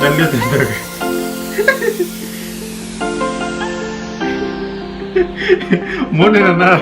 Dan lihat bentar. Mau nana.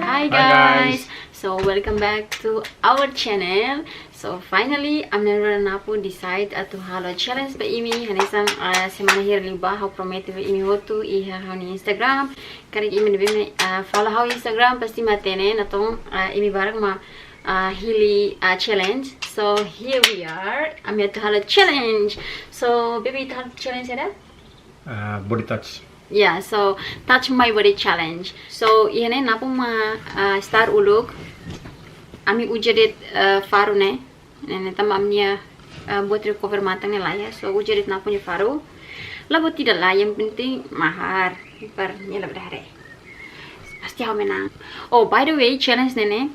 Hi guys, so welcome back to our channel. So finally, I'm never napu decide to halo challenge ba imi hanisang semana hirli ba how promete ba imi hotu iha hani Instagram. Kari imi nabi follow how Instagram pasti matene natong imi barang ma hili challenge. So here we are. I'm here to halo challenge. So baby to halo challenge ada? Body touch. Yeah, so touch my body challenge. So ihane napu ma star uluk. Ami ujerit faru ne tam amnia buat recover matangnya lah ya. So ujerit napu ni faru. Lah buat tidak lah, yang penting mahar pernya lebih dari. Pasti aku menang. Oh by the way, challenge nene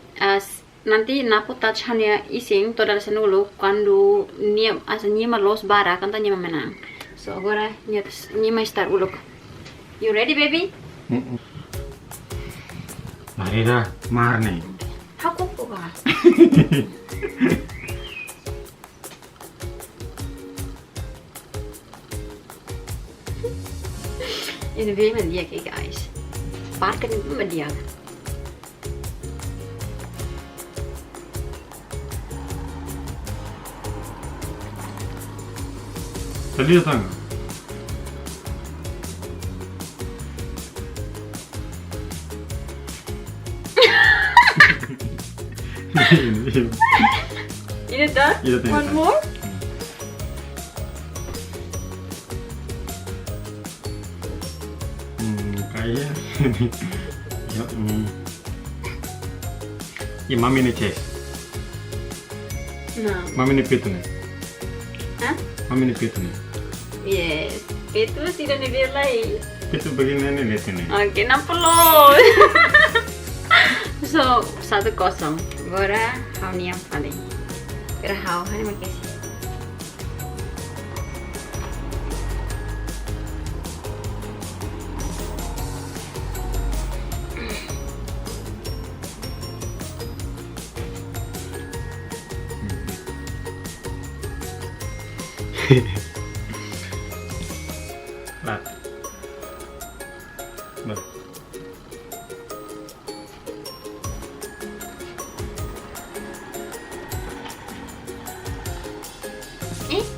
nanti napu touch hanya ising to dalam senulu kandu niam asa niam los bara kan tanya menang. So agora niam star uluk. You ready, baby? Mari dah, mar nih. Aku buka. Ini bagaimana dia guys? Parkan itu dia. Tadi datang. Ini dah? One more? Kayaknya ya mami nih Ces. Nah. Mami nih pitu nih. Hah? Mami nih pitu nih. Yes. Itu tidak nilai. Pitu begini nih lihat ini. Oke, 60. So, 1-0. Agora, hau ni yang paling. Pero hau, hani makasih. Lat. Lat.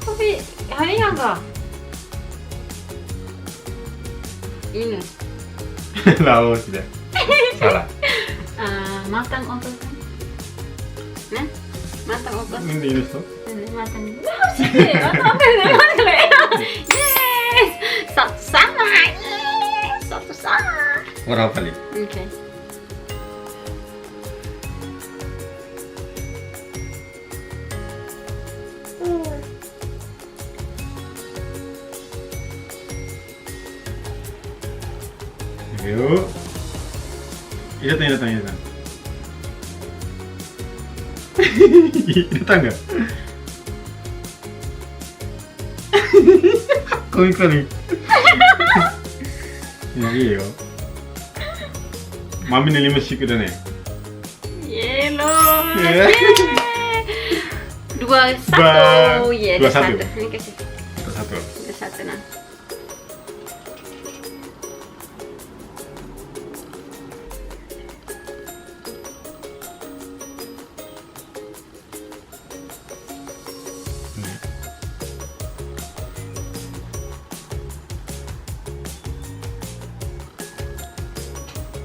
Tapi hari yang enggak? Ini. Lalu sudah. Salah. Matang otot kan? Nah, matang otot. Ini tuh. Matang. Yes, satu sama. Yes, satu sama. Orang kali. Okay. Yuk. Iya datang. Datang nggak? Komik kali. Iya yo. Mami nih 5 sik udah nih. Yellow. Yeah. 2-1. Ya, 2-1. Ini kasih. 1. 2-1 nah.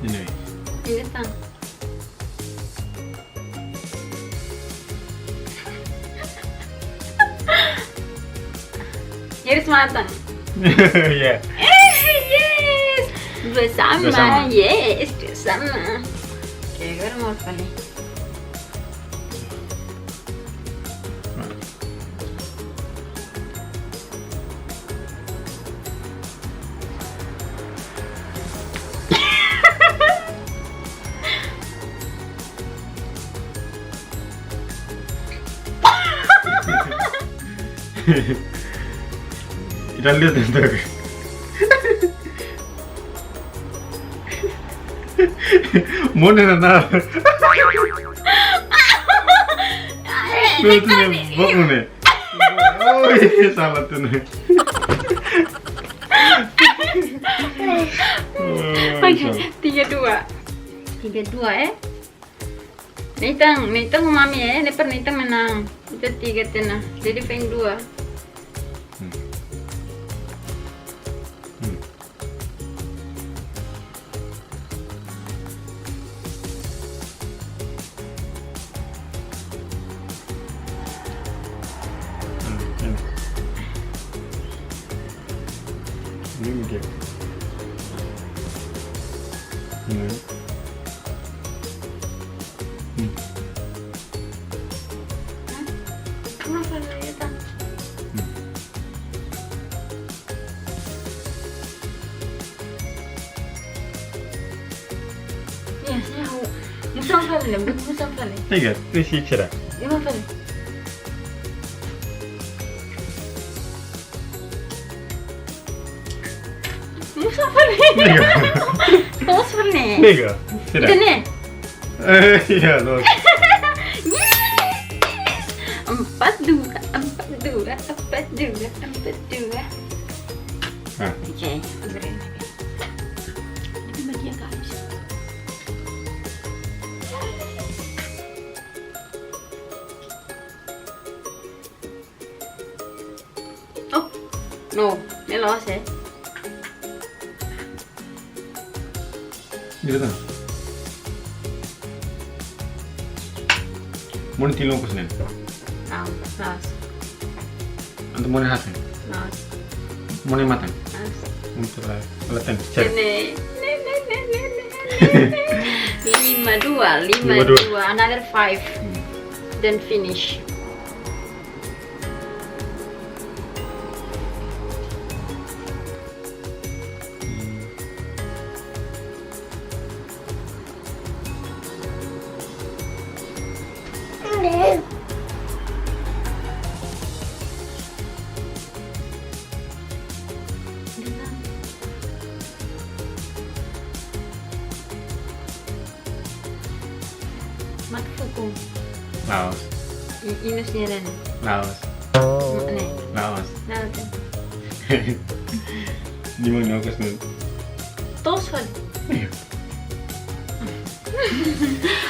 Ini. Ini tang. Iris matang. Iya. Yes. Dua sama. Yes, dua sama. Oke, gue mau kali. Kita lihat ntar. Mau nana. Tuh nih, bohong nih. Oh iya, salah tuh nih. Oke, 3-2. 3-2 ya. Nitang mami ya, lepas nitang menang. Itu 3 tenang. Jadi peng 2. Ini mikir. Ini. Kenapa ya tang? Ya, saya tahu. Musang kali, musang kali. Tiga, itu sih cerah. 5 kali. Musang kali. Tiga. Tos kali. Tiga, cerah. Itu nih. Iya, loh. 4-2. 4-2. Ah, Oke, benerin. Tapi bagi agak habis. Oh, no, ini lolos ya. gitu tuh. Mau tilong ko sinin. Lolos. Anto mo ni hasin. Lolos. Mo ni matan. Lolos. Untuk lah. Latan. Cer. Ini. 5-2. Another 5. Then finish. Matfuku. Laos. Inusnya dan. Laos. Nih. Laos. Laos. Di mana aku sinin? Tos kan. Iya.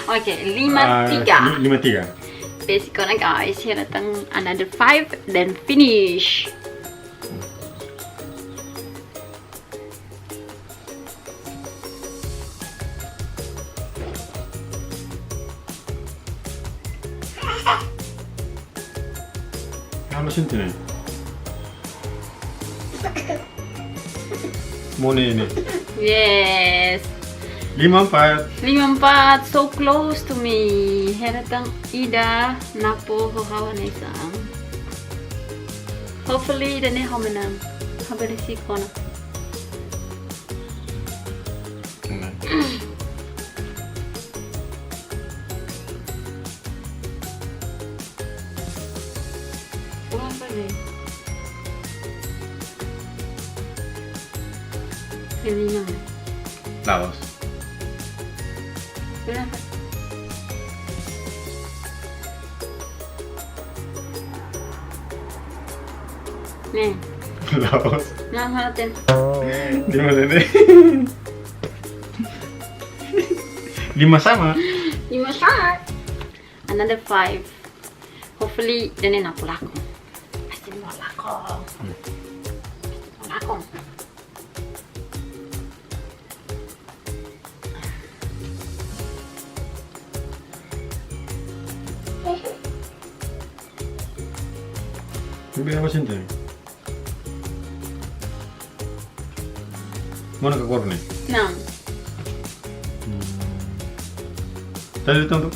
Oke, 5-3. 5-3. Basic na guys, here datang another 5, then finish. Ano sinin? Mo ni ini. Yes. 5-4. 5-4, so close to me. Here datang Ida, Napo, Hohawa na isang. Hopefully, dane ho menang. Habarisi ko na. Kurang pa rin. Hindi naman. Laos. Kurang pa. Nih, Laos. nang natin. Di mana nih? 5 sama. 5 shot. Another 5. Hopefully, dane na pula ko. Pasti mo ako. Ako. Hindi ako sinin. Mo na kakor ni. Nang. Tadi itu tuh.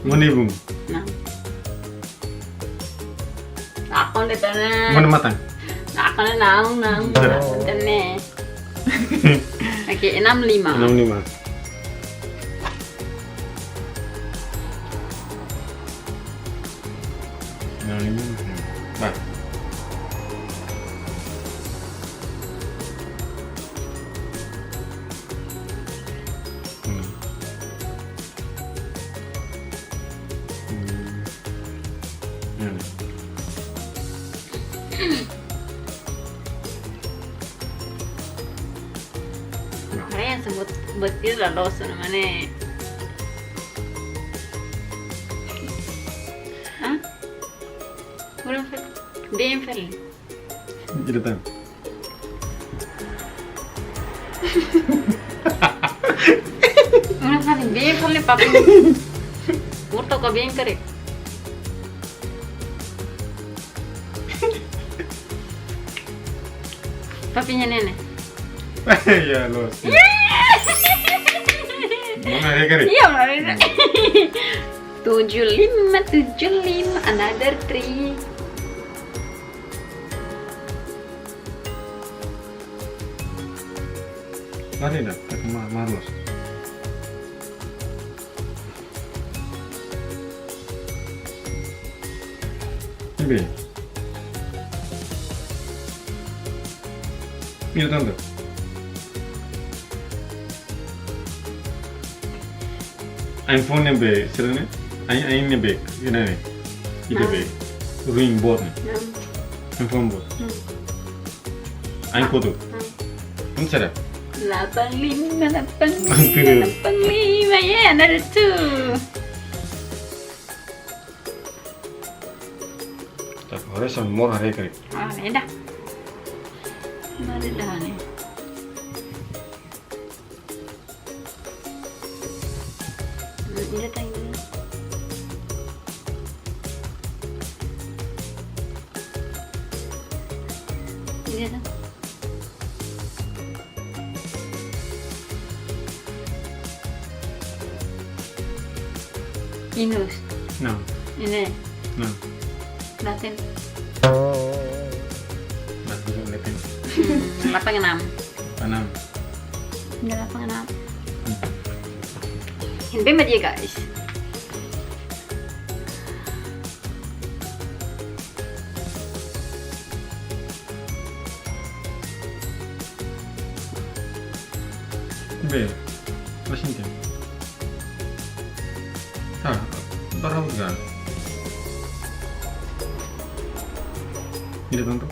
Mo ni bung. Nang. Ako nito na. Mo na matang. Ako na nang. Dane. Okay, 6-5. 65. Nah, ini. Nah. Kaya sebut betul lah lo mana? Hah? Belum fel? Belum fel? Tidak tahu. Belum fel? Belum fel ni papi. Urto ka belum kare. Papinya nenek. Ya los. Mana hari kali? Iya benar. 75 another 3. Lari dah, tak malos. Ini. Ini tanda. iPhone ne be, sirane? Ai ne be, ina ne. Ide be. Ring board ne. iPhone board. Ai kodo. Uncara. 85, yeah, another 2. Tak, harus more hari kali. Ah, ini dah. Mari dah ni. Ini dah ini. Ini dah. Inus. No. Ini. No. Latin. Nah, dulu letin. 86. Panam. Ini 86. Hindi ba dia guys? Be, lasin dia. Ah, barang juga. Ini tentu.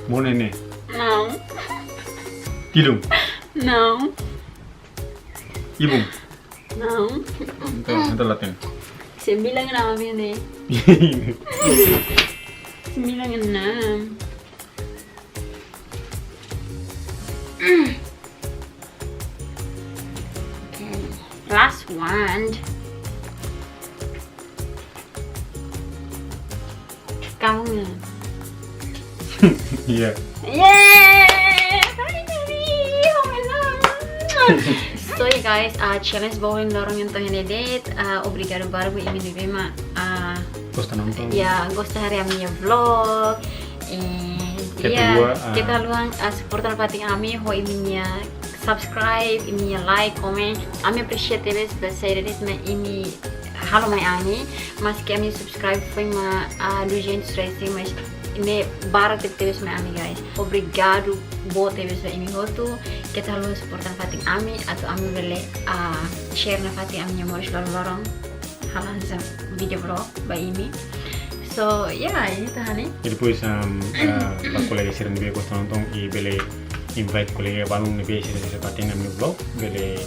Mau nenek. No. Tilung. No. Ibu. No. Itu latin. 96 ini. 96. Okay. Last one. Kamu. Iya. Yay! Finally! Oh my god! So yeah guys, challenge bawin lorong yung tohin edit. Obrigado baru ini bema. Gusto nonton. Ya, gusto hari amnya vlog. Kita luang supportan pating ami ho iminya subscribe, iminya like, comment. Ami appreciate this the say this na ini halo mai ani. Mas que ami subscribe foi ma do gente stressing mas ini barat TVS mai ami guys. Obrigado buat TVS ini hotu. Kita lu supportan pating ami atau ami bele share na pating ami mau lorong halan sa video vlog by ini. So yeah, ini tahani. Depois pak kolega sering dia gusto nonton i bele invite kolega baru nih biasa sih pating ami vlog bele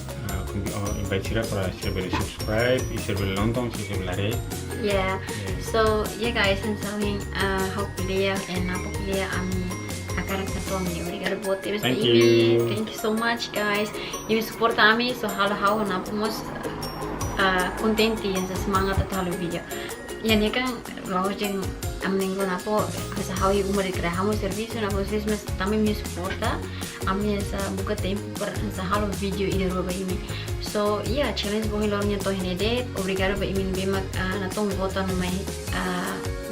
invite sila para sila bele subscribe, sila bele nonton, sila bele lari. Yeah. So yeah guys, ang sawing hopefully and hopefully ami akan ketemu ni. Obrigado buat TVS ini. Thank you so much guys. Ini support kami so halo-halo na pumos contenti yang semangat atau halo video. Yani kan bawa jeng amninggo na po sa hawi umari kaya hamo service na po service mas tami mi supporta ami sa buka tempo per sa halo video ini roba ini. So yeah, challenge bohi lornya to hinede. Obrigado ba imin bema na tong voto na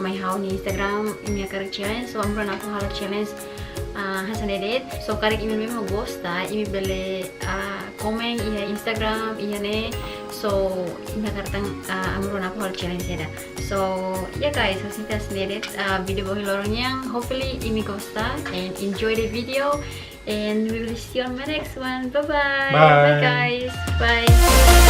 may haw ni Instagram ini karek challenge. So amro na po halo challenge hasan edit. So karek imin bema gosta imi bele comment iya Instagram iya ne. So ini kartang amro na po halo challenge ada. So yeah guys, hasilnya sendiri video bohi lornya. Hopefully imi gosta and enjoy the video. And we will see you on my next one. Bye bye. Bye guys. Bye.